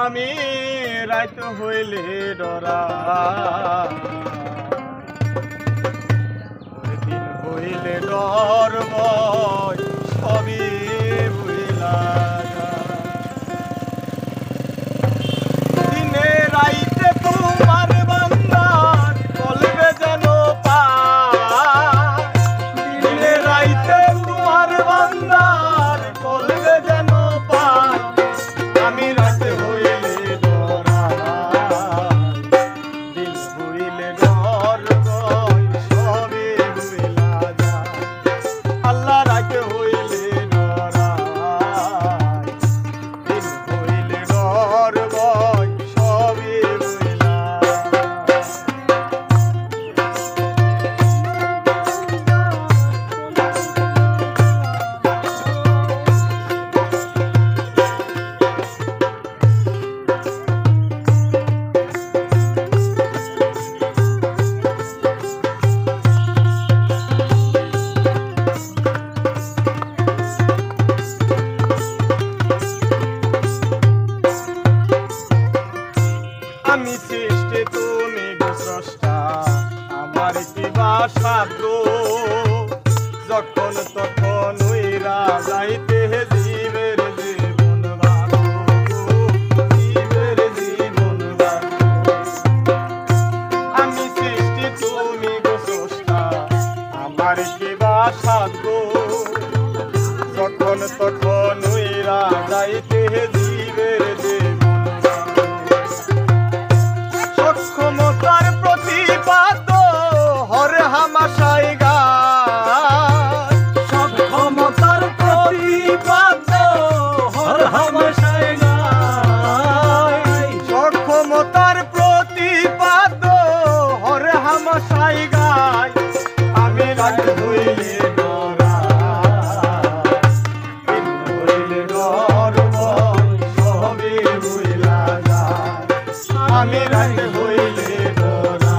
আমি রাত হইলে ডরা দিন হইলে ডর ভয় সবই ভুলা দিনে রাইতে তোমার বান্দার কলবে যেন পায় দিনে রাইতে তোমার বান্দার কলবে যেন পায় আমি রাতে হইলে ডরা দিন হইলে ডর ভয় সবই ভুলা যায় আল্লাহ রাতে হইলে ডরা দিন হইলে ডর ভয় সবই ভুলা আমি সৃষ্টি তুমি গো স্রষ্টা আমার কি বাসাধ্য যখন তখন উইরা যাইতে জীবের জীবন বাঁধো জীবের জীবন বাঁধো আমি সৃষ্টি তুমি গো স্রষ্টা আমার কি বাসাধ্য যখন তখন উইরা যাইতে জীবের জীবন ক্ষমতার প্রতিপাদ হরে হামাশাই গায় সব ক্ষমতার প্রতিপাদ হরে হামাশাই গায় সব ক্ষমতার প্রতিপাদ হরে হামাশাই গায় আমি রাত হইলে ডরা দিন হইলে ডর ভয় সবই ভুলা যায় আমি রাত হইলে ডরা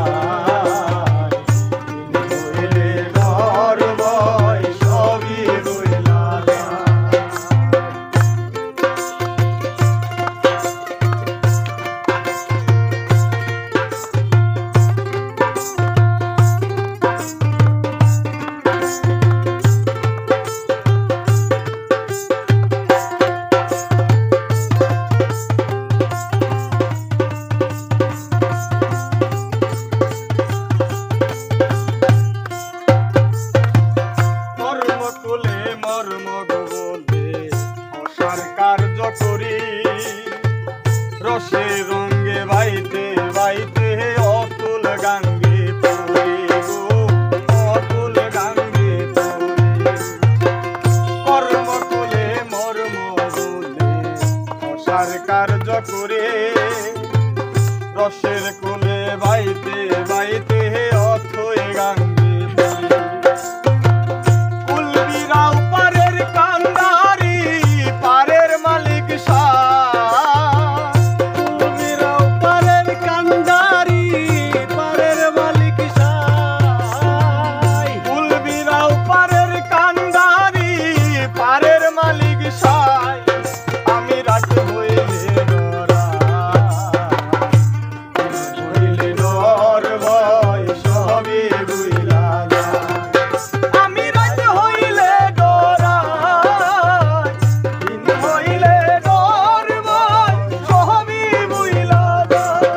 দিন হইলে ডর ভয় সবই ভুলা যায় মর্মকুলে মর্ম বলে অসার কার্য করি রসে রঙ্গে বাইতে বাইতে অতুল গাঙ্গে পড়ি গো অতুল গাঙ্গে পড়ি কর্মকুলে মর্ম বলে অসার কার্য করে রসের কুলে বাইতে বাইতে অথই গাঙ্গে পড়ি কুলবিরাও পারের কান্দারি পারের মালিক শাহ কুলবিরাও পারের কান্দারি পারের মালিক শাহ কুলবিরাও পারের কান্দারি পারের মালিক শাহ আমি রাত হইলে ডরা হইলে ডর ভয় সবই ভুলা যায় আমি রাত হইলে ডরা দিন হইলে ডর ভয় সবই ভুলা যায়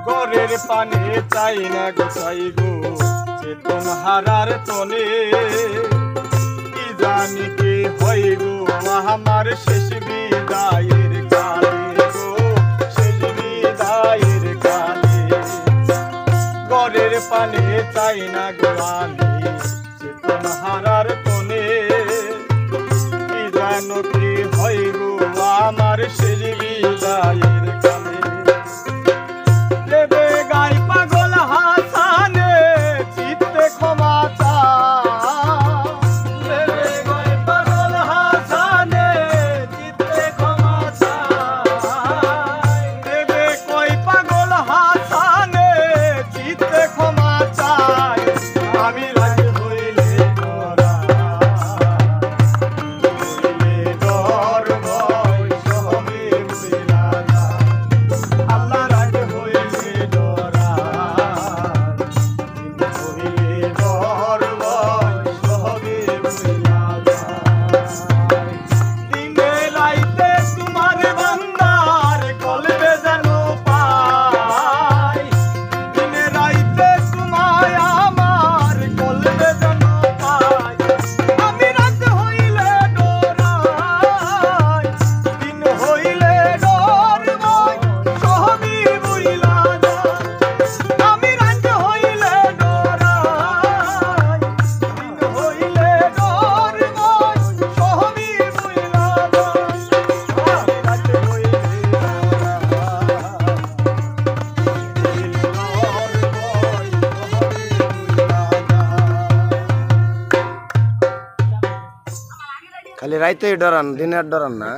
গরের পানে চাই না গো চাই গো চেতন হারার তনে কি জানি কি হয় গো আমার শেষ বিদায়ের কালে গো শেষ বিদায়ের কালে গরের পানে চাই না গো আমি চেতন হারার তনে কি জানো কি হয় গো আমার শেষ বিদায়ের কালে দেবে গাই খালি রাইতেই ডরান, দিনে আর ডরান না?